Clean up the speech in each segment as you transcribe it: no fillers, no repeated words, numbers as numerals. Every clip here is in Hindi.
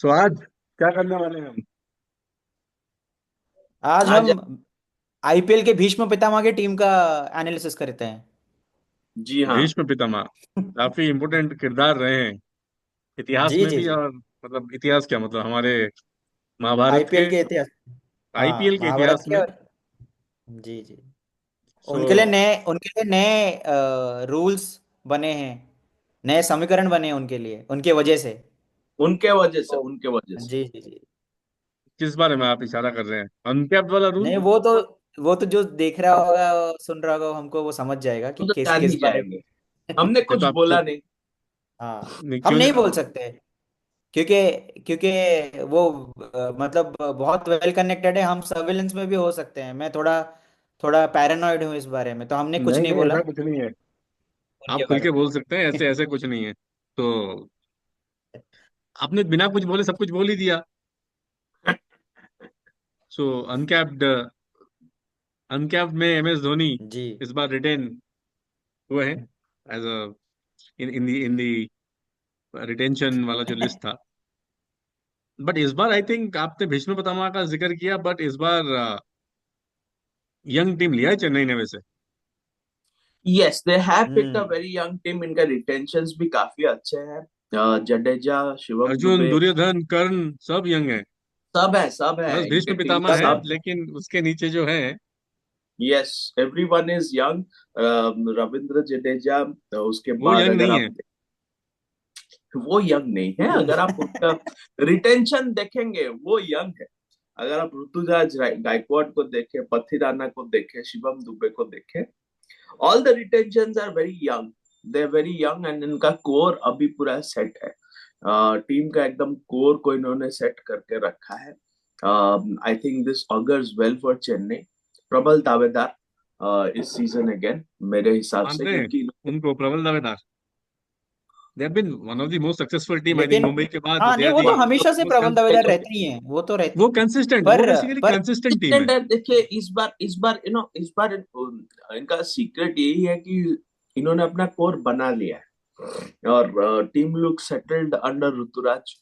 सो आज क्या करने वाले हैं हम? आज आज हम आईपीएल के भीष्म पितामह की टीम का एनालिसिस करते हैं। जी हाँ, भीष्म पितामह काफी इम्पोर्टेंट किरदार रहे हैं इतिहास जी में जी भी। जी। और मतलब इतिहास क्या, मतलब हमारे महाभारत आईपीएल के, के इतिहास। हाँ, आईपीएल के महाभारत इतिहास के। में। जी जी। सो उनके लिए नए रूल्स बने हैं। नए समीकरण बने हैं उनके लिए, उनके वजह से। तो उनके वजह से जी जी जी। किस बारे में आप इशारा कर रहे हैं? अनकैप्ड वाला रूल? नहीं, वो तो जो देख रहा होगा, सुन रहा होगा हमको, वो समझ जाएगा कि हम तो किस जान किस ही बारे जाएंगे। में। हमने कुछ तो बोला नहीं। हाँ, नहीं, हम क्यों नहीं नहीं? बोल सकते, क्योंकि क्योंकि वो मतलब बहुत वेल कनेक्टेड है। हम सर्विलेंस में भी हो सकते हैं। मैं थोड़ा थोड़ा पैरानॉइड हूँ इस बारे में, तो हमने कुछ नहीं नहीं नहीं, बोला ऐसा कुछ नहीं है। उनके आप खुल बारे के बोल सकते हैं, में। ऐसे ऐसे कुछ नहीं है। तो आपने बिना कुछ बोले सब कुछ बोल ही दिया। सो अनकैप्ड, अनकैप्ड में एम एस धोनी जी। इस बार रिटेन हुए हैं as a, in the retention वाला जो लिस्ट था। बट इस बार आई थिंक आपने भीष्म पितामह का जिक्र किया, बट इस बार यंग टीम लिया है चेन्नई ने वैसे। Yes, they have picked a hmm. Very young team. इनका रिटेंशंस भी काफी अच्छे हैं। जडेजा, शिवम अर्जुन, दुबे, दुर्योधन, कर्ण सब यंग है। सब है बस इनके भीष्म टीम पितामह में, है, सब है। लेकिन उसके नीचे जो है। Yes, everyone is young. Ravindra Jadeja, उसके वो बाद यंग अगर नहीं आप, है। वो यंग नहीं है। अगर आप उनका रिटेंशन देखेंगे, वो यंग है। अगर आप ऋतुराज गायकवाड को देखें, पथिराना को देखें, शिवम दुबे को देखें, all the retentions are very young. They are very young and इनका कोर अभी पूरा सेट है। टीम का एकदम कोर को इन्होंने सेट करके रखा है। I think this augurs well for Chennai. प्रबल दावेदार इस सीजन अगेन, मेरे हिसाब से, मानते हैं क्योंकि उनको, प्रबल दावेदार। They have been one of the most successful team I think, लेकिन मुंबई के बाद हाँ, दे नहीं, आर वो दी तो हमेशा से मोस्ट प्रबल दावेदार रहती ही हैं, वो तो रहती वो हैं। कंसिस्टेंट, वो पर बेसिकली पर कंसिस्टेंट टीम है। कंसिस्टेंट है। देखिए, इस बार इनका सीक्रेट यही है कि इन्होंने अपना कोर बना लिया है। और team look settled under Ruturaj.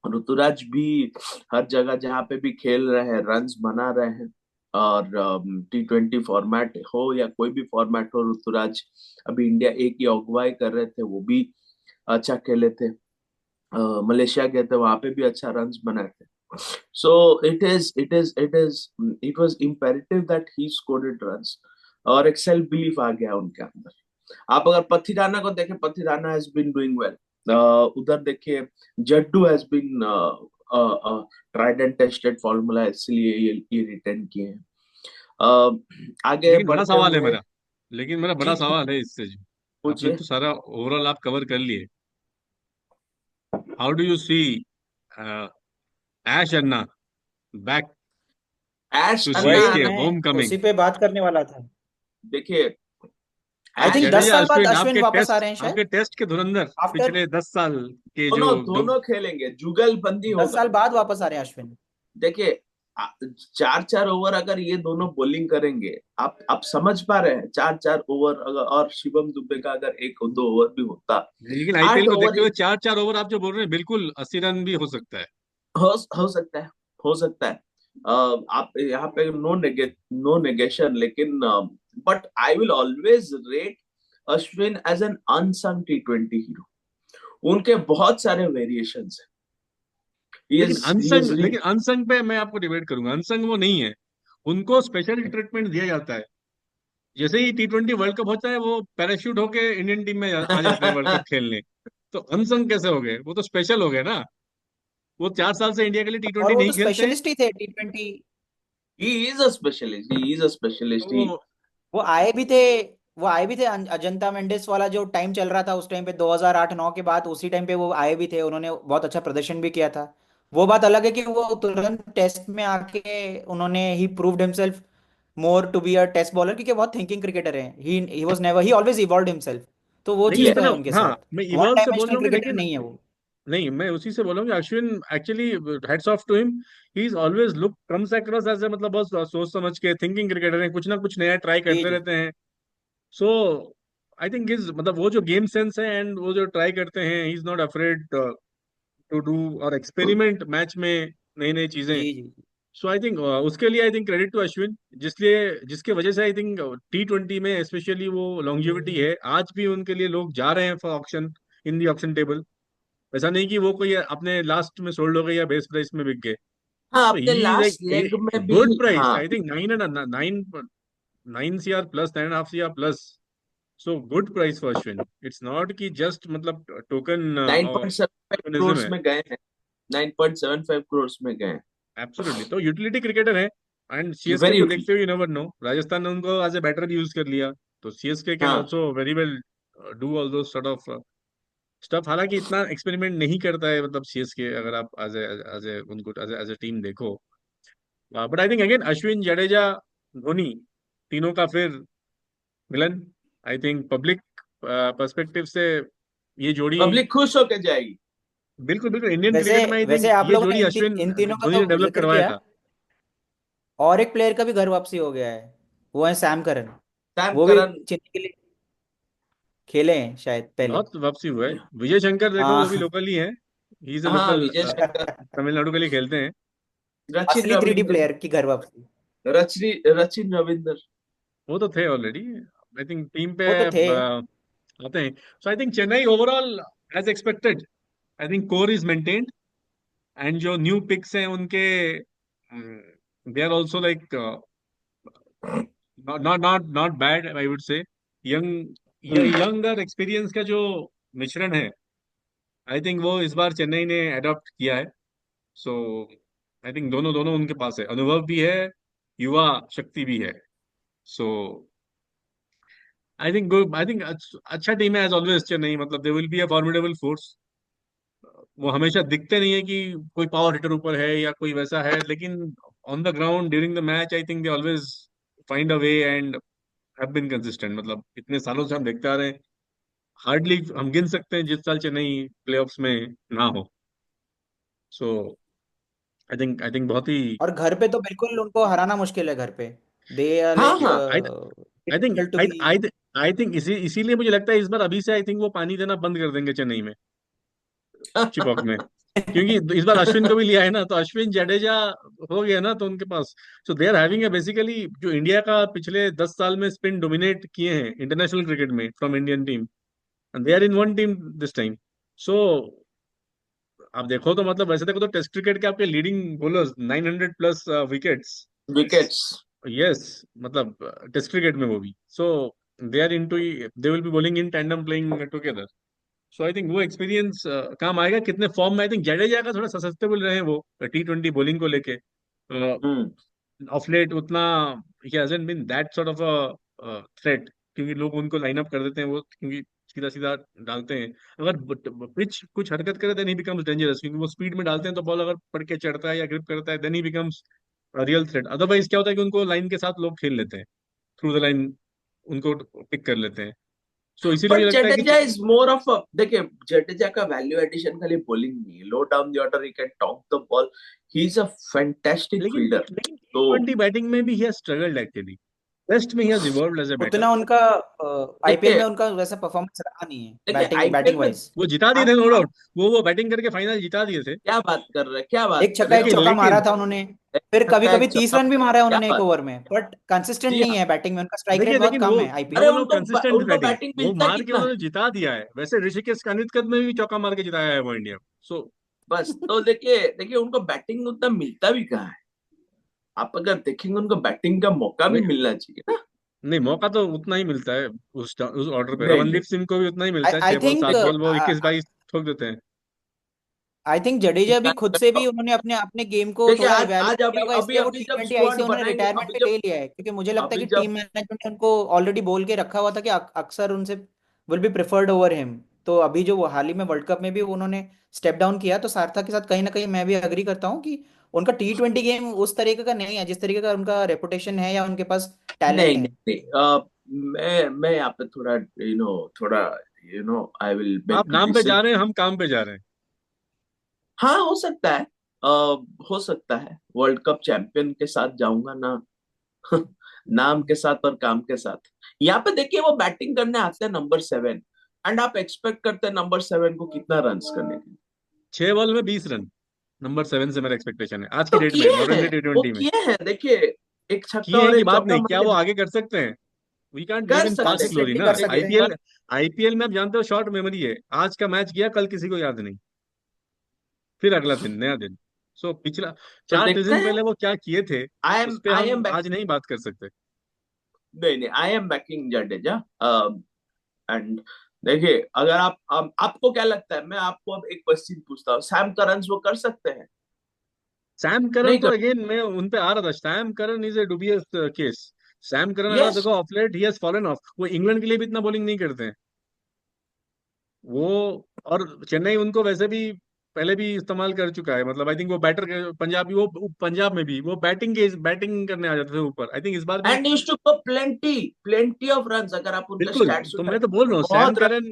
Ruturaj भी हर जगह जहां पे भी खेल रहे हैं, रन्स बना रहे हैं। और T20 फॉर्मेट हो या कोई भी फॉर्मेट हो, ऋतुराज अभी इंडिया ए की अगुवाई कर रहे थे, वो भी अच्छा खेले थे। मलेशिया गए थे, वहां पे भी अच्छा रन्स बनाए थे। So it was imperative that he scored runs, और एक सेल्फ बिलीफ आ गया उनके अंदर। आप अगर पथिराना को देखें, Pathirana has been doing well. उधर देखिए, Jaddu has been tried and tested formula, इसलिए ये रिटेन किए हैं। आगे लेकिन बड़ा बढ़ते सवाल है हुए। मेरा, लेकिन मेरा जी बड़ा जी, सवाल है इससे जो आपने पूछिए। तो सारा ओवरऑल आप कवर कर लिए। How do you see Ash Anna back Ash to Anna, CSK मैं होम कमिंग? उसी पे बात करने वाला था। देखिए, आई थिंक दस जडेजा, साल बाद अश्विन, अश्विन वापस आ रहे हैं शायद। आपके टेस्ट के धुरंधर आफ्टर पिछले 10 साल के जो दोनों दोनों खेलेंगे, जुगलबंदी 10 साल बाद वापस आ रहे हैं अश्विन। देखिए, 4-4 ओवर अगर ये दोनों बॉलिंग करेंगे, आप समझ पा रहे हैं? 4-4 ओवर अगर, और शिवम दुबे का अगर 1-2 ओवर भी होता, लेकिन आठ आईपीएल को ओवर देखते हुए 4 4 ओवर आप जो बोल रहे हैं, बिल्कुल 80 रन भी हो सकता है। हो सकता है, हो सकता है। आप यहाँ पे नो नेगेशन, लेकिन but I will always rate Ashwin as an unsung T20 hero. उनके बहुत सारे वेरिएशंस हैं। लेकिन अनसंग पे मैं आपको डिबेट करूंगा। अनसंग वो नहीं है, उनको स्पेशल ट्रीटमेंट दिया जाता है। जैसे ही T20 वर्ल्ड कप होता है, वो पैराशूट होके इंडियन टीम में आ जाते हैं वर्ल्ड कप खेलने। तो अनसंग कैसे हो गए? वो तो स्पेशल हो गए ना। वो 4 साल से इंडिया के लिए टी और ट्वेंटी वो नहीं तो खेलते हैं। स्पेशलिस्ट ही थे T20। He is a specialist, he is a specialist. ही तो वो आए भी थे वो आए भी थे अजंता मेंडिस वाला जो टाइम चल रहा था उस टाइम पे, 2008-9 के बाद, उसी टाइम पे वो आए भी थे। उन्होंने बहुत अच्छा प्रदर्शन भी किया था। वो बात अलग है कि वो तुरंत टेस्ट में आके उन्होंने he proved himself more to be a test bowler, क्योंकि बहुत थिंकिंग क्रिकेटर है। He was never, he always evolved himself. तो वो लेकिन चीज़ तो इतना, है उनके हाँ, साथ। मैं वन इवॉल्व से बोल डायमेंशनल रहा हूँ कि क्रिकेटर लेकिन नहीं है वो। नहीं, मैं उसी से बोल रहा हूँ कि Ashwin actually, hats off to him, he is always look comes across as a, मतलब बहुत सोच समझ के थिंकिंग क्रिकेटर है, कुछ ना कुछ नया ट्राई जी करते जी। रहते हैं। सो आई थिंक इज, मतलब वो जो गेम सेंस है एंड वो जो ट्राई करते हैं, he is not afraid to do और एक्सपेरिमेंट मैच में नई नई चीजें। जी जी। सो आई थिंक उसके लिए I think credit to Ashwin, जिसके वजह से आई थिंक T20 में स्पेशली वो लॉन्जेविटी है, आज भी उनके लिए लोग जा रहे हैं for auction, in the auction table. ऐसा नहीं कि वो कोई अपने लास्ट में सोल्ड हो गए या बेस प्राइस में बिक गए। हाँ, So अपने he is last like leg a में भी। good price. हाँ, I think 9 CR plus 9.5 CR plus. So good price for Ashwin. It's not कि just मतलब token नाइन और point seven five tokenism crore है। में गए हैं। 9.75 करोड़ में गए Absolutely. तो यूटिलिटी क्रिकेटर है। एंड हैं। CSK वेरी को यूटिल। देखते हुए यू नेवर नो, राजस्थान ने उनको एज ए बैटर भी यूज कर लिया। तो CSK कैन हाँ, also very well do all दो सॉर्ट ऑफ स्टफ। हालांकि इतना एक्सपेरिमेंट नहीं करता है मतलब CSK, अगर आप एज ए उनको एज ए टीम देखो। But I think again Ashwin, Jadeja, Dhoni, तीनों का फिर मिलन, आई थिंक पब्लिक पर्सपेक्टिव से ये जोड़ी, पब्लिक खुश होके जाएगी। बिल्कुल बिल्कुल इंडियन वैसे क्रिकेट में आई थिंक वैसे आप ये लोगों ने जोड़ी अश्विन इन तीनों का धोनी ने तो डेवलप जिक्र करवाया किया, था। और एक प्लेयर का भी घर वापसी हो गया है, वो है सैम करन। सैम वो भी करन। चेन्नई के लिए खेले हैं शायद पहले। बहुत वापसी हुआ है। विजय शंकर देखो, वो भी हाँ। लोकल ही है। ही इज ए हाँ, लोकल, विजय शंकर। तमिलनाडु के लिए खेलते हैं। रचिन असली 3D रविंद्र। प्लेयर की घर वापसी। रचिन रविंद्र। वो तो थे ऑलरेडी, आई थिंक टीम पे वो तो थे। आते हैं। So I think Chennai overall as expected, I think core is maintained. And जो न्यू पिक्स हैं उनके, they are also like not bad, I would say. Young, hmm. Young और एक्सपीरियंस का जो मिश्रण है, आई थिंक वो इस बार चेन्नई ने अडॉप्ट किया है। सो आई थिंक दोनों दोनों उनके पास है, अनुभव भी है, युवा शक्ति भी है। सो आई थिंक अच्छा टीम है एज ऑलवेज चेन्नई, मतलब दे will be a formidable force. वो हमेशा दिखते नहीं है कि कोई पावर हिटर ऊपर है या कोई वैसा है, लेकिन on the ground during the match I think they always find a way and have been consistent. मतलब इतने सालों से हम देखते आ रहे हैं, हार्डली हम गिन सकते हैं जिस साल चेन्नई प्लेऑफ्स में ना हो। सो आई थिंक बहुत ही, और घर पे तो बिल्कुल उनको हराना मुश्किल है घर पे। दे आर हाँ, लाइक हाँ। I I think difficult to I be. I I think इसीलिए मुझे लगता है इस बार अभी से आई थिंक वो पानी देना बंद कर देंगे चेन्नई में, चिपॉक में। क्योंकि इस बार अश्विन को भी लिया है ना, तो अश्विन जडेजा हो गया ना तो उनके पास। So they are having a basically, जो इंडिया का पिछले 10 साल में स्पिन डोमिनेट किए हैं इंटरनेशनल क्रिकेट में from Indian team, and they are in one team this time. So आप देखो तो मतलब वैसे देखो तो टेस्ट क्रिकेट के आपके leading bowlers 900 plus wickets. Wickets. Yes, मतलब टेस्ट क्रिकेट में वो भी। So they are into, they will be bowling in tandem playing together. So I think वो एक्सपीरियंस काम आएगा। कितने फॉर्म में, आई थिंक जडेजा का थोड़ा ससेप्टेबल रहे वो T20 बॉलिंग को लेके। हम्म। ऑफ लेट उतना ही hasn't been that sort of a threat, क्योंकि लोग उनको लाइन अप कर देते हैं वो, क्योंकि सीधा सीधा डालते हैं। अगर पिच कुछ हरकत करे देन ही बिकम्स डेंजरस, क्योंकि वो स्पीड में डालते हैं तो बॉल अगर पड़ के चढ़ता है या ग्रिप करता है then he becomes real threat. Otherwise क्या होता है कि उनको लाइन के साथ लोग खेल लेते हैं, थ्रू द लाइन उनको पिक कर लेते हैं। सो इसीलिए मुझे बट लगता है कि Jadeja is more of a, देखिए, जडेजा का वैल्यू एडिशन खाली बॉलिंग नहीं है। Low down the order, he can top the ball. He is a fantastic लेकिन फील्डर। लेकिन तो T20 बैटिंग में भी he has struggled actually. Test में he has evolved as a batter. उतना उनका आईपीएल देखिए, में उनका वैसा परफॉर्मेंस रहा नहीं है देखिए बैटिंग आईपीएल बैटिंग में वाइज। वो जिता दिए थे, आप नो आप डाउट। वो बैटिंग करके फाइनल जिता दिए थे। क्या बात कर रहे हैं, क्या बात एक कर छक्का रहे एक हैं? लेकिन चौका मारा लेकिन था उन्होंने। एक फिर कभी छक्का कभी एक 30 चौका। रन भी मारे हैं क्या उन्होंने एक बात। ओवर में, बट कंसिस्टेंट जी नहीं हाँ। है बैटिंग में, उनका स्ट्राइक रेट देखिए, बहुत लेकिन कम वो है आईपीएल अरे वो में। लोग उनको कंसिस्टेंट उनको बैटिंग, बैटिंग वो मिलता मार के कितना है? उन्होंने जिता दिया है। वैसे ऋषिकेश कानितकत में भी चौका मार के जिताया है वो इंडिया। सो बस, तो देखिए देखिए उनको बैटिंग उतना मिलता भी कहाँ है। आप अगर देखेंगे उनको बैटिंग का मौका भी नहीं, मिलना चाहिए ना। नहीं मौका तो उतना ही मिलता है उस ऑर्डर पे। नहीं, नहीं। रमनदीप सिंह को भी उतना ही आई मिलता है, आई 6 बॉल थिंक 7 बॉल वो 21 22 ठोक देते हैं। आई थिंक जडेजा भी खुद से भी देखो, उन्होंने अपने अपने गेम को देखिए थोड़ा आज इवैल्यूएट आज किया अभी होगा, अभी इसलिए वो अभी जब T20 आई से स्क्वाड उन्होंने बनाएंगे, रिटायरमेंट अभी पे जब ले लिया है, क्योंकि मुझे लगता है अभी कि जब टीम मैनेजमेंट ने उनको ऑलरेडी बोल के रखा हुआ था कि अक्सर उनसे will be preferred over him. तो अभी जो वो हाल ही में वर्ल्ड कप में भी उन्होंने स्टेप डाउन किया, तो सार्थक के साथ कहीं ना कहीं मैं भी अग्री करता हूँ कि उनका T20 गेम उस तरीके का नहीं है जिस तरीके का उनका रेपुटेशन है या उनके पास नहीं, टैलेंट नहीं, है। नहीं, मैं यहाँ पे थोड़ा थोड़ा आई विल बेग आप टू नाम पे जा रहे हैं, डिसएग्री। हम काम पे जा रहे हैं। हाँ, हो सकता है। हो सकता है वर्ल्ड कप चैंपियन के साथ जाऊंगा ना। नाम के साथ और काम के साथ। यहाँ पे देखिए वो बैटिंग करने आते हैं नंबर 7, एंड आप एक्सपेक्ट करते हैं नंबर 7 को कितना रन्स करने के लिए। 6 बॉल में 20 रन, नंबर 7 से मेरा एक्सपेक्टेशन है आज की तो डेट में, किए मॉडर्न हैं, डे वो T20 में। किए हैं, देखिए एक छक्का किए हैं और की एक बात चौका नहीं, मार क्या वो के आगे कर सकते हैं? वी कांट लिव कर इन सकते पास्ट हैं। ग्लोरी कंसिस्टेंटली ना। कर सकते एक हैं। बार आईपीएल में आप जानते हो शॉर्ट मेमोरी है, आज का मैच गया कल किसी को याद नहीं, फिर अगला दिन नया दिन। सो पिछला तो 4 देखते सीजन हैं। पहले वो क्या किए थे, उस पे आई हम एम बैक, आज नहीं बात कर सकते। नहीं नहीं, I am banking Jadeja. And देखिए, अगर आपको क्या लगता है, मैं आपको अब एक क्वेश्चन पूछता हूँ, सैम करन वो कर सकते हैं? सैम करन नहीं तो कर। अगेन मैं उन पे आ रहा था, Sam Curran is a dubious case. Sam Curran अगर आप यस। देखो of late he has fallen off, वो इंग्लैंड के लिए भी इतना बॉलिंग नहीं करते हैं वो। और चेन्नई उनको वैसे भी पहले भी इस्तेमाल कर चुका है, मतलब आई थिंक वो बैटर, पंजाबी वो पंजाब में भी वो बैटिंग करने आ जाते थे ऊपर, आई थिंक इस बार भी। And used to go plenty plenty of runs, अगर आप उनका बिल्कुल, स्टैट्स तो उठाए मैं तो बोल रहा तो हूँ सैम बहुत करन,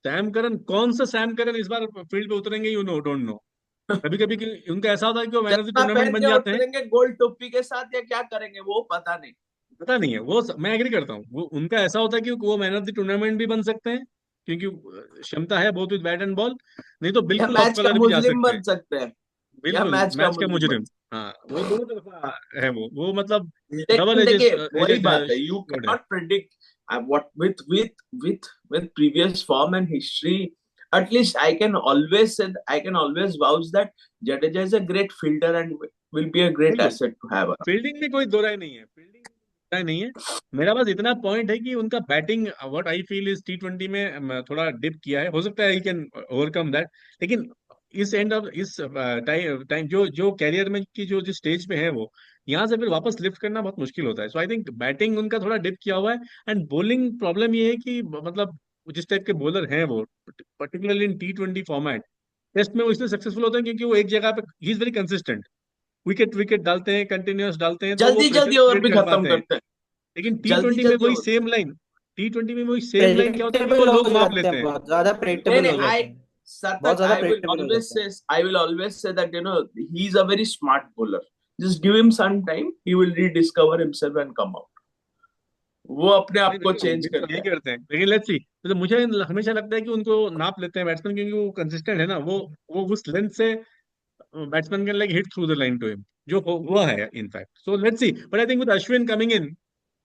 सैम करन कौन सा सैम करन इस बार फील्ड पे उतरेंगे, you know don't know. Run. कभी कभी उनका ऐसा होता है कि वो मैन ऑफ द चश्मा टूर्नामेंट पहन बन के जाते हैं। उतरेंगे गोल टोपी के साथ, या क्या करेंगे वो पता नहीं। पता नहीं है वो, मैं एग्री करता हूँ, वो उनका ऐसा होता है कि वो मैन ऑफ द टूर्नामेंट भी बन सकते हैं, क्योंकि क्षमता है बहुत विद बैट एंड बॉल। नहीं तो या बिल्कुल ऑफ मैच का कलर भी जा मुजरिम सकते हैं। बन सकते हैं, या बिल्कुल मैच का मैच का मुजरिम बन मुजरिम। हाँ, वो दोनों तरफा है, वो मतलब डबल लेकिन एजेस देखिए वही एजेड बात है, यू कैन स्वॉर्ड है। Not predict what with previous form and history. At least I can always vouch that Jadeja is a great fielder and will be a great बिल्कुल, asset to have. फील्डिंग में कोई दो राय नहीं है, फील्डिंग राय नहीं है। मेरा बस इतना पॉइंट है कि उनका batting, what I feel is T20 में थोड़ा डिप किया है, हो सकता है ही कैन ओवरकम दैट। लेकिन इस एंड ऑफ इस टाइम टाइम जो जो कैरियर में की जो जिस स्टेज पे है वो, यहाँ से फिर वापस लिफ्ट करना बहुत मुश्किल होता है। सो आई थिंक बैटिंग उनका थोड़ा डिप किया हुआ है। एंड बॉलिंग प्रॉब्लम ये है कि मतलब जिस टाइप के बॉलर हैं वो, particularly in T20 format, test में वो इसलिए सक्सेसफुल होते हैं क्योंकि वो एक जगह पे he is very consistent, wicket wicket डालते हैं, कंटिन्यूअस डालते हैं, तो वो जल्दी प्रेशर जल्दी ओवर क्रिएट भी कर खत्म पाते हैं। करते हैं, लेकिन टी जल्दी ट्वेंटी में जल्दी वही ओवर। सेम लाइन, T20 में वही सेम लाइन क्या होता है कि वो प्रेडिक्टेबल हो लोग माप जाते लेते हैं, हैं। बहुत ज्यादा नहीं प्रेडिक्टेबल नहीं, हो आई जाते हैं, बहुत Sarthak, ज्यादा प्रेडिक्टेबल हो जाते हैं। I will always say that, he is a very smart bowler. Just give him some time, he will rediscover himself and come out. वो अपने आप नहीं को बिल्कुल चेंज बिल्कुल करता यही है। करते हैं, लेकिन लेट्स सी। तो मुझे हमेशा लगता है कि उनको नाप लेते हैं बैट्समैन, क्योंकि वो कंसिस्टेंट है ना, वो उस लेंथ से batsman can like hit through the line to him, जो हुआ है in fact. So let's see, but I think with Ashwin coming in,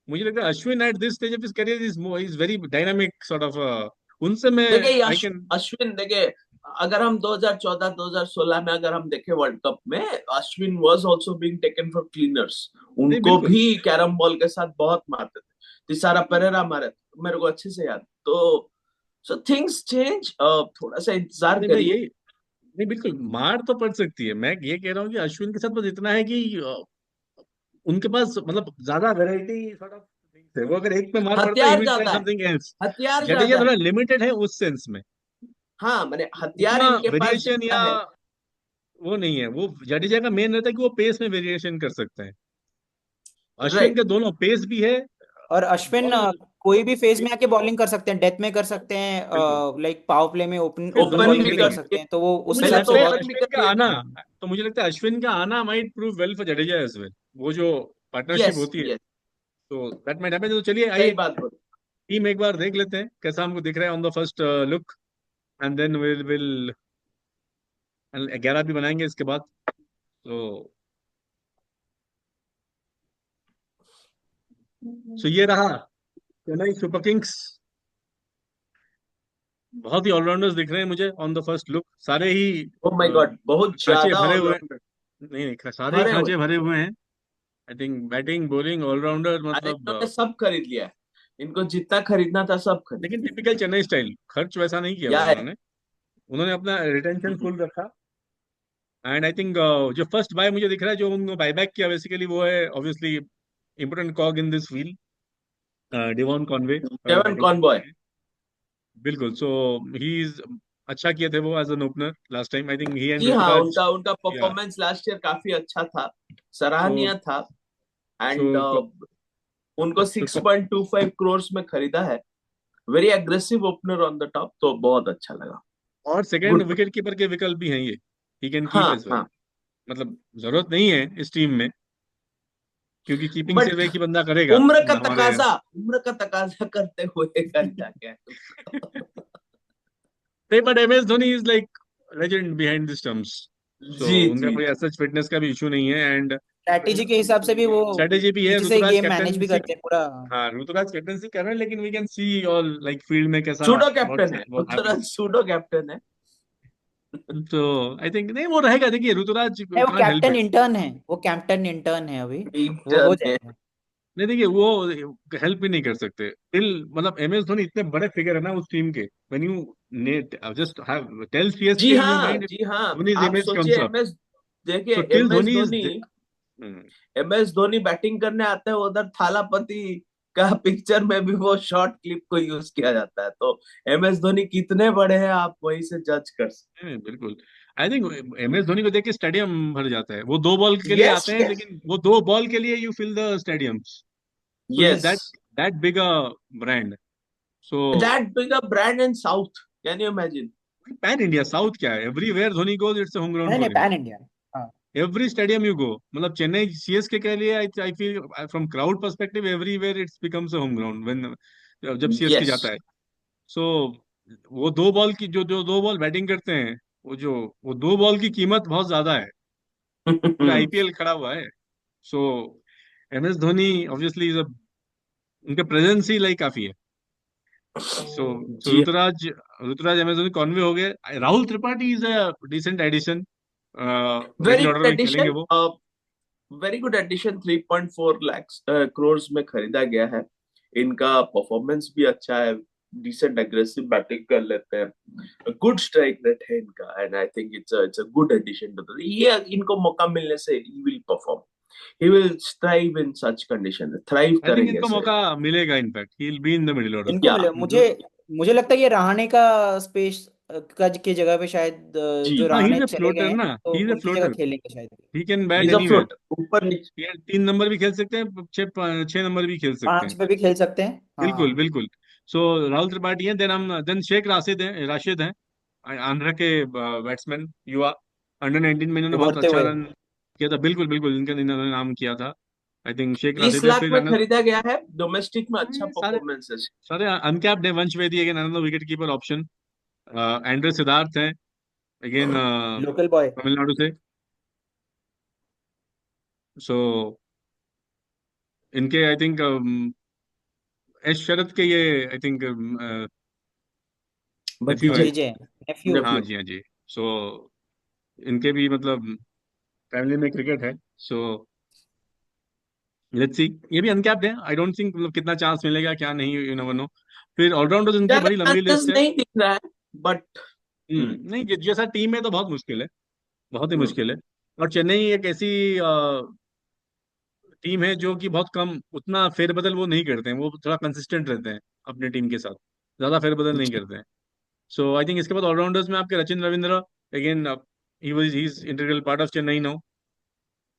मुझे लगता है Ashwin at this stage of his career is very dynamic sort of, उनसे मैं देखिए आई कैन। अश्विन, देखिए अगर हम 2014-2016 में अगर हम देखें वर्ल्ड कप में, Ashwin was also being taken for cleaners. नहीं उनको बिल्कुल, भी कैरम बॉल के साथ बहुत मारते थे, तिसारा पेरेरा मारे थे, मेरे को अच्छे से याद। तो सो थिंग्स चेंज, थोड़ा सा इंतजार नहीं मैं करिए। यही, नहीं बिल्कुल मार तो पड़ सकती है, मैं ये कह रहा हूँ कि अश्विन के साथ बस इतना है कि उनके पास मतलब ज्यादा वैरायटी सॉर्ट ऑफ है, वो अगर एक पे मार पड़ता है ही हथियार विल ट्राई ज्यादा है, समथिंग एल्स। हथियार जडेजा ज्यादा थोड़ा है। लिमिटेड है उस सेंस में, हाँ मैंने हथियार उतना इनके पास वेरिएशन ज्यादा या है। वो नहीं है। वो जडेजा का मेन रहता है कि वो पेस में वेरिएशन कर सकते हैं, अश्विन राइट। के दोनों पेस भी है, और अश्विन बॉल कोई भी फेज में आके बॉलिंग कर सकते हैं, डेथ में कर सकते बिल्कुल। हैं, लाइक पावर प्ले में ओपन फिर ओपन ओपन दोनों बॉलिंग भी भी खेलेंगे। कर कर, सकते हैं, तो वो तो उस मुझे हिसाब पहले से तो लगता है ओपन बहुत। भी अश्विन कर का लिए आना, थे। तो मुझे लगता है अश्विन का आना might prove well for Jadeja as well, वो जो पार्टनरशिप यस होती है, यस, तो दैट माइट हैपन। तो चलिए सही आइए बात बोली। टीम एक बार देख लेते हैं कैसा हमको दिख रहा है on the first look, and then will 11 भी बनाएंगे इसके बाद। तो ये रहा चेन्नई सुपर किंग्स। बहुत ही ऑलराउंडर्स दिख रहे हैं मुझे ऑन द फर्स्ट लुक, सारे ही ओ माय गॉड, बहुत खांचे ज्यादा भरे हुए, ऑलराउंडर नहीं नहीं सारे ही भरे हुए। खांचे भरे हुए हैं। I think batting bowling all rounder अरे मतलब इन्होंने सब खरीद लिया है, इनको जितना खरीदना था सब खरीद लेकिन लिया। टिपिकल चेन्नई स्टाइल, खर्च वैसा नहीं किया या हुआ उन्होंने, उन्होंने अपना रिटेंशन फुल रखा। एंड आई थिंक जो फर्स्ट बाय मुझे दिख रहा है, जो उन्होंने बायबैक किया बेसिकली, वो है obviously important कॉग in this wheel, Devon Conway अगर डेवन बैटिंग कॉनबॉय। करते हैं। बिल्कुल, सो ही इज अच्छा किए थे वो as an opener last time, I think he and जी हाँ, ऋतुराज। उनका उनका या परफॉर्मेंस लास्ट ईयर काफी अच्छा था, सो सराहनीय था। सो एंड उनको 6.25 करोड़ में खरीदा है। Very aggressive opener on the top, तो बहुत अच्छा लगा। और सेकंड गुड। विकेट कीपर के विकल्प भी हैं ये, ही कैन कीप हाँ एज वेल। हाँ, मतलब जरूरत नहीं है इस टीम में, क्योंकि कीपिंग सिर्फ बट एक ही बंदा करेगा हमारे। उम्र का तकाजा करते हुए कर क्या क्या। नहीं but M S Dhoni is like legend behind this terms. So जी उनका जी कोई जी। ऐसा फिटनेस का भी इशू नहीं है, एंड स्ट्रैटेजी के हिसाब से भी वो स्ट्रेटेजी भी है। पीछे से ही ऋतुराज गेम मैनेज भी कैप्टनसी, करते हैं पूरा। हाँ ऋतुराज कैप्टनसी कर रहे हैं, लेकिन we can see all like field में कैसा सूडो व्हाट कैप्टन है, what Ruturaj happens. Pseudo captain है। तो आई थिंक नहीं वो रहेगा, देखिए ऋतुराज नहीं, वो can't help captain it. Intern है, वो कैप्टन इंटर्न है अभी, वो हो इंटर्न है। जाएगा। नहीं देखिए वो हेल्प ही नहीं कर सकते टिल, मतलब एम एस धोनी इतने बड़े फिगर है ना उस टीम के, when you just have tell जी सीएसके इन योर हाँ, माइंड, जी हाँ। धोनीज आप इमेज सोचिए कम्स अप। एमएस, देखिए so till MS Dhoni is Dhoni, MS Dhoni batting करने आता है, उधर थालापति का पिक्चर में भी वो शॉर्ट क्लिप को यूज किया जाता है, तो एमएस धोनी कितने बड़े हैं आप वहीं से जज कर सकते बिल्कुल। I think M S Dhoni को देख के स्टेडियम भर जाता है। वो दो बॉल हैं। के लिए यस आते हैं, यस लेकिन वो दो बॉल के लिए you fill the stadiums. So is yes. That big a brand. So that big a brand in south, can you imagine? Pan India, south क्या है, everywhere Dhoni goes it's home ground नहीं नहीं, फॉर हिम। Pan India. हाँ, एवरी स्टेडियम यू गो, मतलब चेन्नई सीएसके के लिए I feel from crowd perspective everywhere it's becomes a home ground when, जब सीएसके यस। जाता है। सो वो दो बॉल की जो दो बॉल बैटिंग करते हैं, वो दो बॉल की कीमत बहुत ज्यादा है, पूरा आईपीएल खड़ा हुआ है। So M S Dhoni obviously is a, उनका प्रेजेंस ही लाइक काफी है। सो सो जी। Ruturaj M S Dhoni Conway हो गए। Rahul Tripathi is a decent addition, very middle order good में खेलेंगे एडिशन, वो। Very good addition. 3.4 lakh crore में खरीदा गया है। इनका परफॉर्मेंस भी अच्छा है, डिसेंट एग्रेसिव बैटिंग कर लेते हैं, गुड स्ट्राइक रेट है इनका, and I think it's a good addition to the, ये इनको मौका मिलने से ही will perform, he will strive in such condition, thrive I think करेंगे इनको ऐसे। मौका मिलेगा, in fact he will be in the middle order. इनको या मिले, मुझे मुझे लगता है ये रहाणे का स्पेस का की जगह पे शायद, जी, जो हाँ ही इज रहाणे ए चले गए फ्लोटर हैं ना, तो ही इज ए उनकी जगह फ्लोटर, खेलेंगे शायद। He can bat is a anywhere. Float, ऊपर नीचे। ये 3 नंबर भी खेल सकते हैं, छह नंबर भी खेल सकते हैं। 5 पे भी खेल सकते हैं, बिल्कुल हाँ। बिल्कुल। सो राहुल त्रिपाठी हैं, देन शेख राशिद हैं, आंध्रा के बैट्समैन, युवा, अंडर 19 में इन्होंने बहुत उभरते अच्छा हुए। रन किया था। बिल्कुल बिल्कुल, इन्होंने नाम किया था। आई थिंक शेख 30 राशिद है, लाख फिर में खरीदा गया है, डोमेस्टिक में अच्छा ये सारे परफॉर्मेंस है। सारे अनकैप्ड है। वंश वेदी again another wicket keeper option, Andre Siddharth है अगेन लोकल बॉय। तमिलनाडु से। सो इनके आई थिंक एस शरद के ये आई थिंक नेफ्यू भतीजे। हैं। भतीजे, नेफ्यू। हाँ नेफ्यू। जी, हाँ जी। सो इनके भी मतलब फैमिली में क्रिकेट है। सो लेट्स सी, ये भी अनकैप्ड है। आई डोंट थिंक मतलब कितना चांस मिलेगा क्या नहीं, यू नेवर नो। फिर ऑलराउंडर्स इनकी ज्यादा बड़ी लंबी चांसेस लिस्ट है। नहीं दिख रहा है, बट नहीं जैसा टीम है तो बहुत मुश्किल है, बहुत ही हम्म, मुश्किल है। और चेन्नई एक ऐसी टीम है जो कि बहुत कम, उतना फेरबदल वो नहीं करते हैं, वो थोड़ा कंसिस्टेंट रहते हैं अपनी टीम के साथ, ज्यादा फेरबदल नहीं करते हैं। सो आई थिंक इसके बाद ऑलराउंडर्स में आपके Rachin Ravindra, again he is integral part of Chennai now.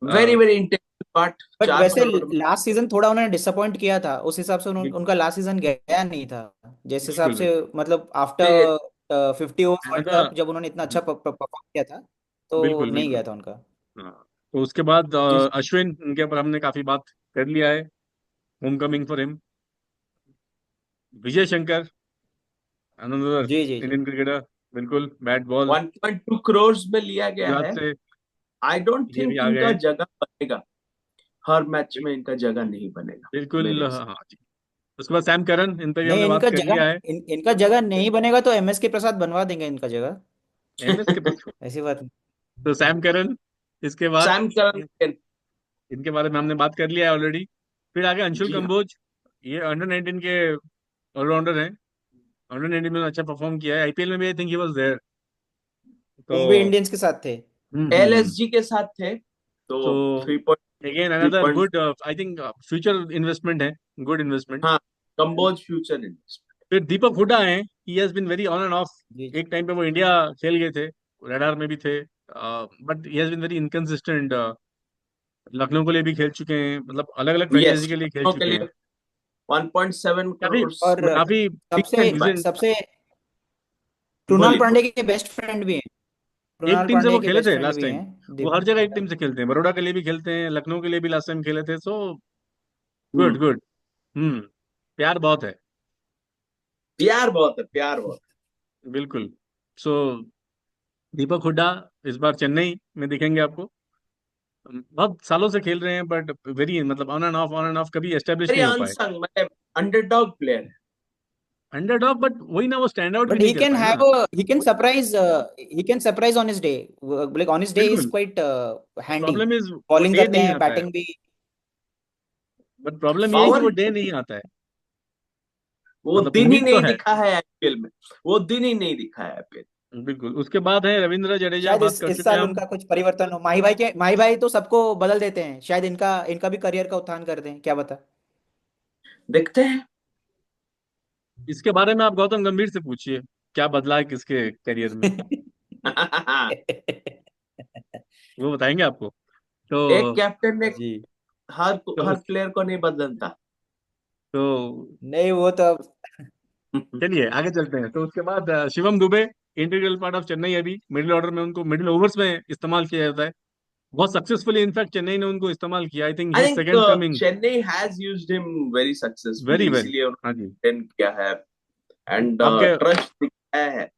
Very very intensive part, but 4 वैसे करोड़ में। लास्ट सीजन थोड़ा उन्होंने डिसअपॉइंट किया था, उस हिसाब से बिल्कुल उनका लास्ट सीजन गया नहीं था जिस हिसाब बिल्कुल से, बिल्कुल। मतलब ये आफ्टर 50 ओवर्स वर्ल्ड उनका कप जब उन्होंने इतना अच्छा परफॉर्म किया था, तो बिल्कुल नहीं बिल्कुल। गया था उनका। हाँ, तो उसके बाद जिस अश्विन, उनके ऊपर हमने काफी बात कर लिया है, home coming for him. Vijay Shankar, another जी जी जी। इंडियन क्रिकेटर, बिल्कुल बैट बॉल, 1.2 करोड़ में लिया गया गुजरात है। से आई डोंट ये भी थिंक आ गए इनका हैं। जगह बनेगा, हर मैच में इनका जगह नहीं बनेगा बिल्कुल मेरे हिसाब। हाँ जी। उसके बाद सैम करन, इन पे भी नहीं, हमने बात इनका कर जगह लिया है। इनका जगह नहीं बनेगा तो एमएस के प्रसाद बनवा देंगे इनका जगह। एमएस के पास, ऐसी बात नहीं। तो सैम करन, इसके बाद सैम करन। इनके बारे में हमने बात कर लिया है ऑलरेडी। फिर आगे अंशुल जी हाँ। कंबोज, ये अंडर 19 के ऑलराउंडर हैं, अंडर 19 में अच्छा परफॉर्म किया है, आईपीएल में भी I think he was there. तो मुंबई इंडियंस के साथ थे। हम्म। एलएसजी के साथ थे, तो तो again 3.3 another point. Good I think future investment है, गुड इन्वेस्टमेंट। हाँ, कंबोज फ्यूचर इन्वेस्टमेंट। फिर दीपक हुडा है, he has been very on and off. जी जी। एक टाइम पे वो इंडिया खेल गए थे, रडार में भी थे, but he has been very inconsistent. Lucknow के लिए भी खेल चुके हैं, मतलब अलग अलग यस, फ्रेंचाइजी के लिए खेल के चुके लिए हैं। 1.7 काफी करोड़ और में। काफी ठीक ठाक सबसे डिसीजन। सबसे कृणाल बोलिए पांडे बोलिए। के बेस्ट फ्रेंड भी हैं, एक कृणाल टीम से पांडे वो के खेले बेस्ट थे फ्रेंड लास्ट भी टाइम, हैं वो हर दीपक। जगह एक टीम से खेलते हैं, बड़ौदा के लिए भी खेलते हैं, लखनऊ के लिए भी लास्ट टाइम खेले थे। सो गुड हम्म, गुड। हम्म, प्यार बहुत है। प्यार बहुत है, प्यार बहुत बिल्कुल। सो दीपक हुड्डा इस बार चेन्नई में दिखेंगे आपको। बहुत सालों से खेल रहे हैं बट वेरी मतलब ऑन एंड ऑफ कभी एस्टेब्लिश वेरी नहीं हो पाए। अनसंग, मतलब अंडरडॉग प्लेयर है। अंडरडॉग, बट वही ना, वो स्टैंड आउट भी But नहीं he कर can पाए have ना। a he can surprise on his day. Like on his day is बिल्कुल। quite handy. प्रॉब्लम इज वो बॉलिंग डे करते नहीं हैं, आता है। बैटिंग भी। बट प्रॉब्लम ये है कि पावर, वो डे नहीं आता है। वो मतलब दिन ही उम्मीद तो नहीं है। दिखा है आईपीएल में। वो दिन ही नहीं दिखा है आईपीएल। बिल्कुल। उसके बाद है रविंद्र जडेजा, शायद बात कर इस चुके हैं साल हम। उनका कुछ परिवर्तन हो। माही भाई तो सबको बदल देते हैं, शायद इनका इनका भी करियर का उत्थान कर दें, क्या बता। देखते हैं। इसके बारे में आप गौतम गंभीर से पूछिए, क्या बदला है किसके करियर में, वो बताएंगे आपको। एक तो कैप्टन ने जी। हर तो हर प्लेयर को नहीं बदलता। तो नहीं वो तो अब चलिए आगे चलते हैं। तो उसके बाद Shivam Dubey, integral part of Chennai. अभी मिडिल ऑर्डर में उनको मिडिल ओवर्स में इस्तेमाल किया जाता है, बहुत सक्सेसफुली। इनफैक्ट चेन्नई ने उनको इस्तेमाल किया। I think I he think second coming. Chennai has used him very very successfully, well. इसलिए हाँ जी। उन्होंने retain किया है। एंड आपके ट्रस्ट दिखाया है,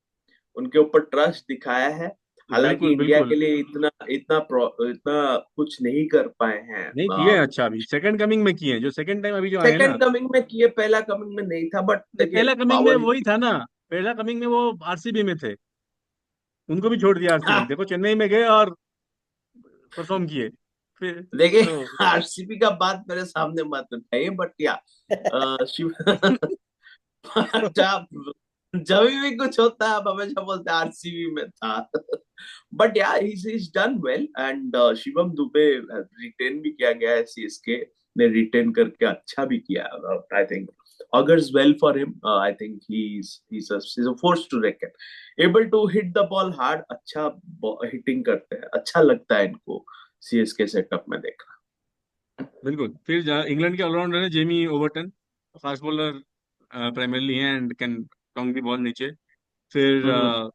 उनके ऊपर ट्रस्ट दिखाया है। हालांकि बिल्कुल इंडिया के बिल्कुल। लिए इतना कुछ नहीं कर पाए हैं। नहीं किए हैं अच्छा, अभी सेकंड कमिंग में किए हैं, जो सेकंड टाइम अभी जो आए हैं ना। सेकंड कमिंग में किए, पहला कमिंग में नहीं था, बट नहीं, देखिए पहला कमिंग में पावर। वही था ना। पहला कमिंग में वो आरसीबी में थे, उनको भी छोड़ दिया आरसीबी। देखो चेन्नई में गए और परफॉर्म किए फिर। देखिए तो आरसीबी का बात मेरे सामने मत उठाइए, बट या शिव जब जब भी कुछ होता है आप हमेशा बोलते हैं आरसीबी में था। बट या he's done well, and Shivam Dube retain भी किया गया है, सीएसके ने रिटेन करके अच्छा भी किया। I think augurs well for him. I think he's a force to reckon, able to hit the ball hard, अच्छा हिटिंग करते हैं, अच्छा लगता है इनको सीएसके सेटअप में देखना। बिल्कुल। फिर इंग्लैंड के ऑलराउंडर है Jamie Overton, fast bowler primarily हैं and can tonk the ball नीचे। फिर हम्म।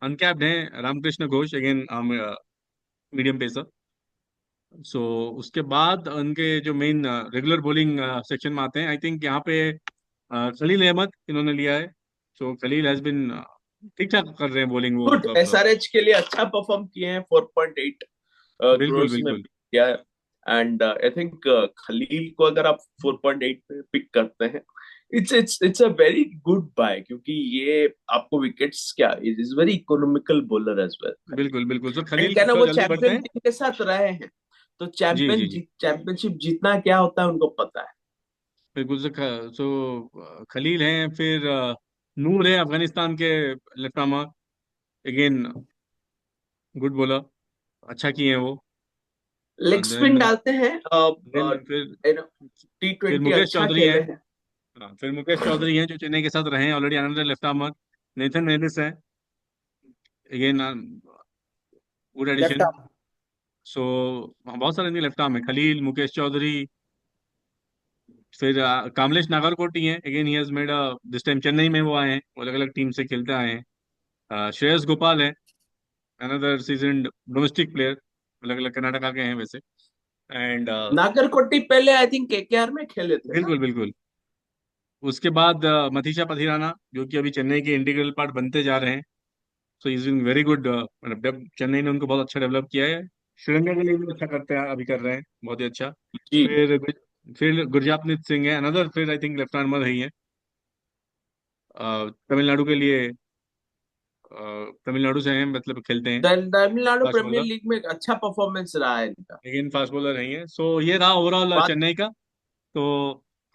अनकैप्ड हैं Ramakrishna Ghosh, again medium pacer. So उसके बाद उनके जो मेन रेगुलर बॉलिंग सेक्शन में आते हैं, आई थिंक यहाँ पे खलील अहमद इन्होंने लिया है। सो खलील हैज बिन ठीक ठाक कर रहे हैं बॉलिंग वो, गुड, मतलब एसआरएच के लिए अच्छा परफॉर्म किए हैं, 4.8 बिल्कुल क्रोर्स में बिल्कुल। पिक किया है। एंड आई थिंक खलील को अगर आप 4.8 पे पिक करते हैं, it's a very good buy, क्योंकि ये आपको विकेट्स क्या, it is very economical bowler as well. बिल्कुल बिल्कुल। सो एंड खलील क्या ना, थोड़ा वो जल्दी बढ़ते चैंपियन हैं। टीम के साथ रहे हैं, तो जी जी जी। चैंपियनशिप जीतना क्या होता है उनको पता है। बिल्कुल। खलील हैं, फिर नूर है अफगानिस्तान के left armour, again good bowler, अच्छा किए हैं वो। लेग स्पिन देन डालते हैं, देन फिर टी फिर ट्वेंटी मुकेश अच्छा चौधरी हैं। खेले हैं। हाँ, फिर मुकेश चौधरी हैं जो चेन्नई के साथ रहे हैं already, another left armer. Nathan Ellis है, again good left addition. Arm. So बहुत सारे लेफ्ट आर्म है, खलील, मुकेश चौधरी। फिर कामलेश नागरकोटी हैं, again he has made this time Chennai में वो आए हैं, वो अलग अलग टीम से खेलते आए हैं। श्रेयस गोपाल है, अनदर सीजन्ड डोमेस्टिक प्लेयर, अलग अलग कर्नाटका के हैं वैसे। एंड नागरकोटी पहले आई थिंक केकेआर में खेले थे ना। बिल्कुल बिल्कुल। उसके बाद मथीशा पथिराना, जो कि अभी चेन्नई के इंटीग्रल पार्ट बनते जा रहे हैं। So is been very good, मतलब चेन्नई ने उनको बहुत अच्छा डेवलप किया है। श्रीलंका के लिए भी अच्छा करते हैं, अभी कर रहे हैं बहुत ही अच्छा। जी। फिर गुरजापनीत सिंह है, अनदर फिर आई थिंक लेफ्ट आर्मर ही है, तमिलनाडु के लिए। तमिलनाडु से हैं, मतलब खेलते हैं, Tamil Nadu fast premier bowler, league में एक अच्छा परफॉर्मेंस रहा है इनका। लेकिन फास्ट बॉलर नहीं है। सो ये रहा ओवरऑल बात, चेन्नई का। तो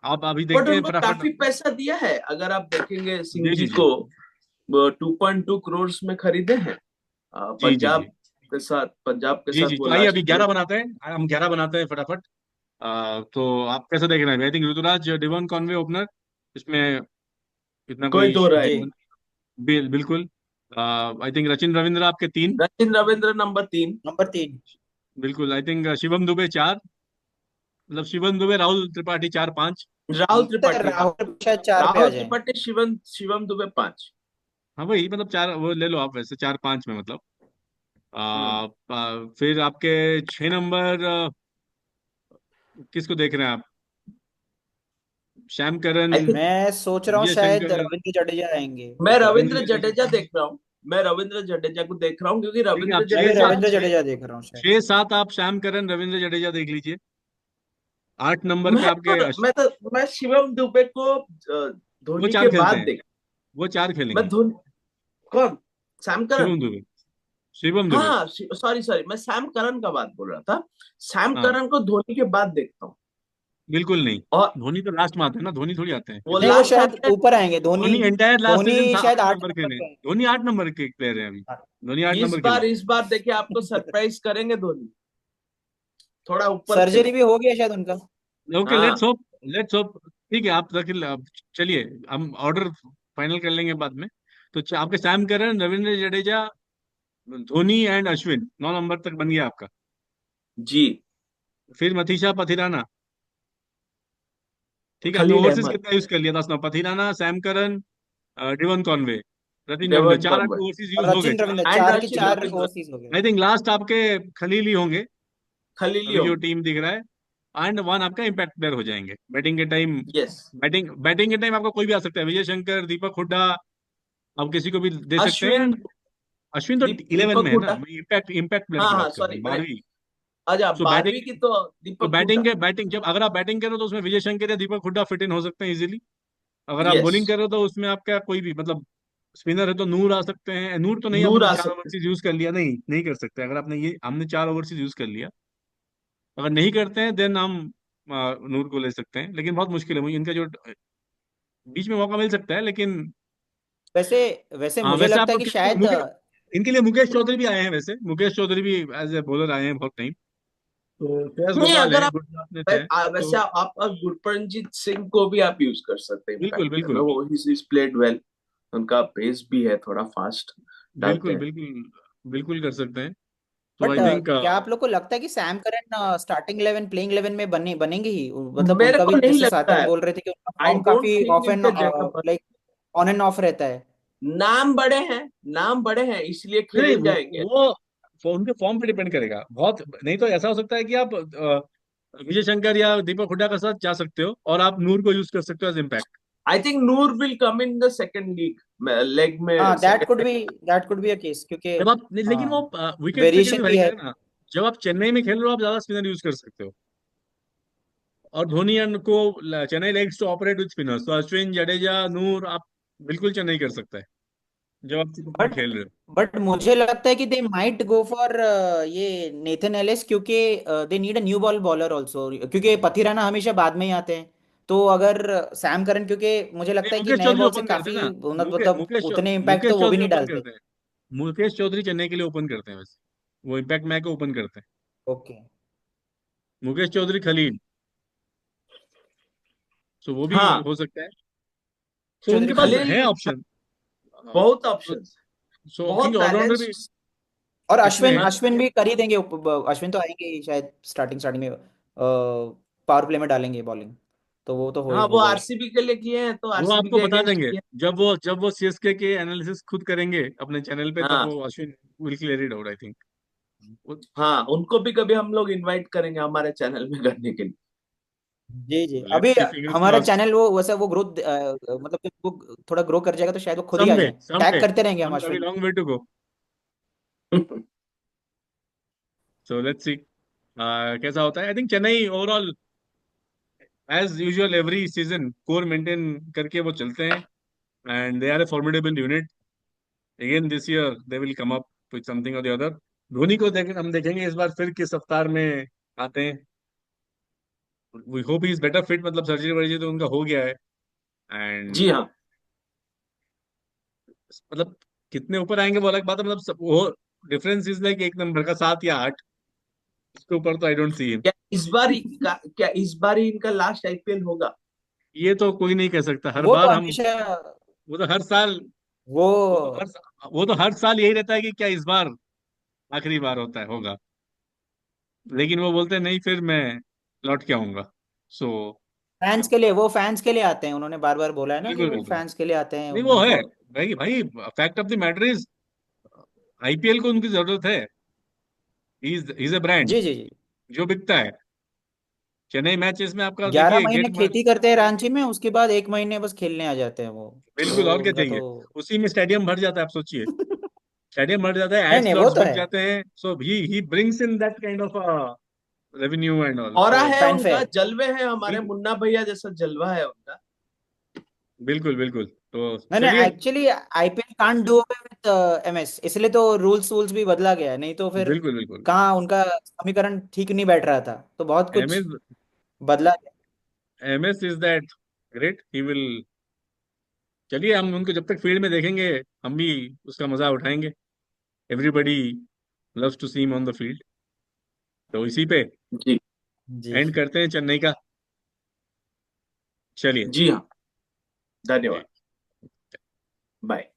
आप अभी बट देखते हैं उनको फटाफट। काफी पैसा दिया है, अगर आप देखेंगे सिंह जी जी जी जी। को 2.2 करोड़ में खरीदे हैं। जी जी जी। पंजाब के जी साथ जी। वो तो आइए लास्ट अभी ईयर। 11 बनाते हैं, हम 11 बनाते हैं फटाफट। तो आप कैसे देख रहे हैं? I think Ruturaj, Devon Conway opener, इसमें इतना कोई कोई दो राय जी। नहीं। बिल्कुल। आई थिंक रचिन रविंद्र आपके 3। सचिन रविंद्र नंबर 3। नंबर 3। बिल्कुल। आई थिंक शिवम दुबे 4, मतलब शिवम दुबे, राहुल त्रिपाठी 4 5। राहुल त्रिपाठी, हाँ। राहुल शायद 4 पे आ राहुल जाए। त्रिपाठी, शिवम दुबे 5। हाँ वही, मतलब 4 वो ले लो आप, वैसे 4 5 में मतलब। फिर आपके 6 नंबर किसको देख रहे हैं आप? श्याम करन, आई थिंक मैं सोच रहा हूँ विजय शायद शंकर, रविंद्र जडेजा आएंगे। मैं रविंद्र रविंद्र जडेजा। जडेजा देख रहा हूँ। मैं रविंद्र जडेजा को देख रहा हूँ, क्योंकि ठीक है, रविंद्र आप मैं भी छह जडेजा सात रविंद्र अच्छे। जडेजा देख रहा हूँ शायद। 6-7 आप सैम करन, रविंद्र जडेजा देख लीजिए। 8 नंबर पे मैं आपके तो मैं तो मैं शिवम दुबे को वो धोनी 4 के खेलते बाद हैं, देख। वो 4 मैं खेलेंगे। धोनी, कौन? Sam Curran? शिवम दुबे, शिवम हाँ दुबे। हाँ, सॉरी सॉरी, मैं सैम करन का बात बोल रहा था। सैम हाँ, करन को धोनी के बाद देखता हूँ। बिल्कुल नहीं। और धोनी तो लास्ट में आते हैं ना, धोनी थोड़ी आते हैं वो फिर। नहीं, वो लास्ट शायद आते हैं। ऊपर आएंगे Dhoni. Dhoni entire last season Dhoni शायद 8 8 नंबर के नंबर ने, पे है। धोनी 8 नंबर के प्लेयर हैं अभी। धोनी 8 नंबर खेले। इस बार देखिए, आपको सरप्राइज करेंगे धोनी, थोड़ा ऊपर सर्जरी खेले। भी हो गया शायद उनका। ओके, हाँ लेट्स होप, लेट्स होप। ठीक है, आप रखिए, आप चलिए, हम ऑर्डर फाइनल कर लेंगे बाद में। तो आपके Sam Curran, Ravindra Jadeja, Dhoni and Ashwin 9 number तक बन गया आपका। जी। फिर मथीशा पथिराना। ठीक है, आपने खलील ओवरसीज अहमद, कितना यूज कर लिया? 10 9, Pathirana, Sam Curran, Devon Conway, Rachin Ravindra, Devon 4 Conway, आपके ओवरसीज और यूज हो गए, रचिन 4। रविंद्र, एंड 4 के रचिन 4 रविंद्र। ओवरसीज हो गए। आई थिंक लास्ट आपके खलील ही होंगे, खलील अभी जो होंगे। टीम दिख रहा है। एंड 1 आपका इम्पैक्ट प्लेयर हो जाएंगे बैटिंग के टाइम। यस। बैटिंग के टाइम आपका कोई भी आ सकता है, विजय शंकर, दीपक हुड्डा, आप किसी को भी दे सकते हैं। अश्विन, एंड अश्विन तो 11 में दीपक है ना, हुड्डा। मैं इम्पैक्ट प्लेयर हाँ की हाँ, बात कर रहा सॉरी, हूँ, मैंने 12वीं। अच्छा सो 12वीं की बैटिंग, तो तो दीपक हुड्डा। बैटिंग जब अगर आप बैटिंग कर रहे हो तो उसमें विजय शंकर या दीपक हुड्डा फिट इन हो सकते हैं इजीली। अगर आप यस, बॉलिंग कर रहे हो तो उसमें आपका कोई भी मतलब स्पिनर है तो नूर आ सकते हैं। नूर तो नहीं, आपने नूर तो आ 4 सकते। ओवरसीज यूज कर लिया, नहीं नहीं कर सकते। अगर आपने ये, हमने 4 ओवरसीज यूज कर लिया, अगर नहीं करते हैं देन हम नूर को ले सकते हैं, लेकिन बहुत मुश्किल है। मुझे इनका जो बीच में मौका मिल सकता है, लेकिन हैं। वैसे वैसे हाँ, मुझे वैसे लगता आप है लोग कि किसको शायद इनके लिए मुकेश चौधरी भी आए हैं, वैसे मुकेश चौधरी भी एज ए बॉलर आए हैं बहुत टाइम। तो श्रेयस नहीं, गोपाल अगर है, आप गुजरात में से है वैसे तो। आप गुरप्रणजीत सिंह को भी आप यूज कर सकते हैं बिल्कुल इम्पैक्ट में, बिल्कुल वो इज प्लेड वेल। उनका पेस भी है, थोड़ा फास्ट डालते बिल्कुल हैं। बिल्कुल बिल्कुल कर सकते हैं। तो बट आई थिंक क्या आप लोग को लगता है कि सैम करन स्टार्टिंग 11 प्लेइंग 11 में बनेंगे ही? मतलब मेरे उनका को भी नहीं जैसे लगता सार्थक है। बोल रहे थे कि उनका आई फॉर्म डोंट काफी थिंक ऑफ एंड इनके जगह लाइक ऑन एंड ऑफ रहता है। नाम बड़े हैं, नाम बड़े हैं, इसलिए नहीं नहीं, खेल जाएंगे। वो उनके फॉर्म पे डिपेंड करेगा बहुत। नहीं तो ऐसा हो सकता है कि आप विजय शंकर या दीपक हुड्डा के साथ जा सकते हो और आप नूर को यूज कर सकते हो as impact. I think Noor will come in the second leg में, हाँ, second. That could be a case, क्योंकि जब आप लेकिन वो हाँ, विकेट पे वेरिएशन कैसे भी वैरी है। करेगा ना। जब आप चेन्नई में खेल रहे हो, आप ज्यादा स्पिनर यूज कर सकते हो, और धोनी को Chennai likes to operate with spinners, तो अश्विन, जडेजा, नूर, आप बिल्कुल चेन्नई कर सकता है जब आप चिपक में बट खेल रहे हो। बट मुझे लगता है कि दे माइट गो फॉर ये नेथन एलिस, क्योंकि they need a new ball bowler also, क्योंकि पथिराना हमेशा बाद में ही आते हैं। तो अगर सैम करन, क्योंकि मुझे नहीं, लगता है कि मुकेश नए चौधरी बॉल से ओपन करते हैं काफी ना। मतलब उतने इम्पैक्ट तो मुकेश वो भी चौधरी नहीं ओपन डालते। करते हैं। मुकेश चौधरी चेन्नई के लिए ओपन करते हैं वैसे, वो इम्पैक्ट मैच को ओपन करते हैं। ओके। मुकेश चौधरी, खलील, सो वो भी हाँ, हो सकता है। सो चौधरी उनके पास खलील। खलील। है ऑप्शन। बहुत ऑप्शंस, सो बहुत क्योंकि ऑलराउंडर भी बैलेंस्ड। और इतने अश्विन हैं। अश्विन भी कर ही देंगे। अश्विन तो आएंगे ही शायद स्टार्टिंग स्टार्टिंग में, पावर प्ले में डालेंगे बॉलिंग, तो वो तो हाँ, वो होगा ही। आरसीबी के लिए किए हैं, तो वो आरसीबी आपको के बता अगेंस्ट देंगे किए हैं। जब वो सीएसके के एनालिसिस खुद करेंगे अपने चैनल पे, तब हाँ वो Ashwin will clear it out, I think. हाँ, उनको भी कभी हम लोग इनवाइट करेंगे हमारे चैनल में करने के लिए। जी जी, अभी लेट्स सी, फिंगर्स हमारा क्रॉस्ड। चैनल वो वैसा वो ग्रोथ, मतलब जब वो थोड़ा ग्रो कर जाएगा तो शायद वो खुद ही आ समडे जाए, टैग समडे, करते रहेंगे हम अभी Ashwin. Long way to go. So let's see कैसा होता है। I think Chennai overall as usual every season core maintain करके वो चलते हैं, and they are a formidable unit. Again this year they will come up with something और द अदर। धोनी को हम देखेंगे इस बार फिर किस अवतार में आते हैं। We hope he is better fit, मतलब सर्जरी वर्जरी तो उनका हो गया है। जी एंड हाँ। मतलब कितने ऊपर आएंगे वो अलग बात है, मतलब वो डिफरेंस इज लाइक 1 नंबर का 7 या 8, इसके ऊपर तो आई डोंट सी हिम। क्या इस बार ही इनका लास्ट आईपीएल होगा? ये तो कोई नहीं कह सकता, हर वो तो बार हम, हमेशा वो तो हर साल, वो वो तो हर वो तो हर साल यही रहता है कि क्या इस बार आखिरी बार होता है, होगा। लेकिन वो बोलते हैं नहीं, फिर मैं लौट के आऊंगा। सो फैंस के लिए आते हैं, उन्होंने बार बार बोला है ना कि बिल्कुल वो बिल्कुल। फैंस के लिए आते हैं नहीं वो है, उनको। भाई भाई, fact of the matter is IPL को उनकी जरूरत है। इज ए ब्रांड जी जी जी। जो बिकता है। चेन्नई मैचेस में आपका 11 देखिए महीने गेट मार्क्स। खेती करते हैं रांची में, उसके बाद 1 महीने बस खेलने आ जाते हैं वो। बिल्कुल, तो और क्या उनका तो चाहिए। उसी में स्टेडियम भर जाता है, आप सोचिए। स्टेडियम भर जाता है, नहीं एड नहीं वो स्लॉट्स तो बिक है, जाते हैं, so he brings in that kind of revenue and all, और सो है फैन उनका, फेयर। जलवे है हमारे बिल्कुल मुन्ना भैया जैसा जलवा है उनका। बिल्कुल बिल्कुल। तो नहीं नहीं चलिए, actually IPL can't do away with MS, इसलिए तो रूल्स भी बदला गया है, नहीं तो फिर बिल्कुल बिल्कुल। कहाँ उनका समीकरण ठीक नहीं बैठ रहा था, तो बहुत एम कुछ एस बदला गया। M S is that great, he will, चलिए हम उनको जब तक फील्ड में देखेंगे हम भी उसका मजा उठाएंगे। Everybody loves to see him on the field. तो इसी पे जी। जी एंड करते हैं चेन्नई का। चलिए। जी हाँ। जी। धन्यवाद। बाय।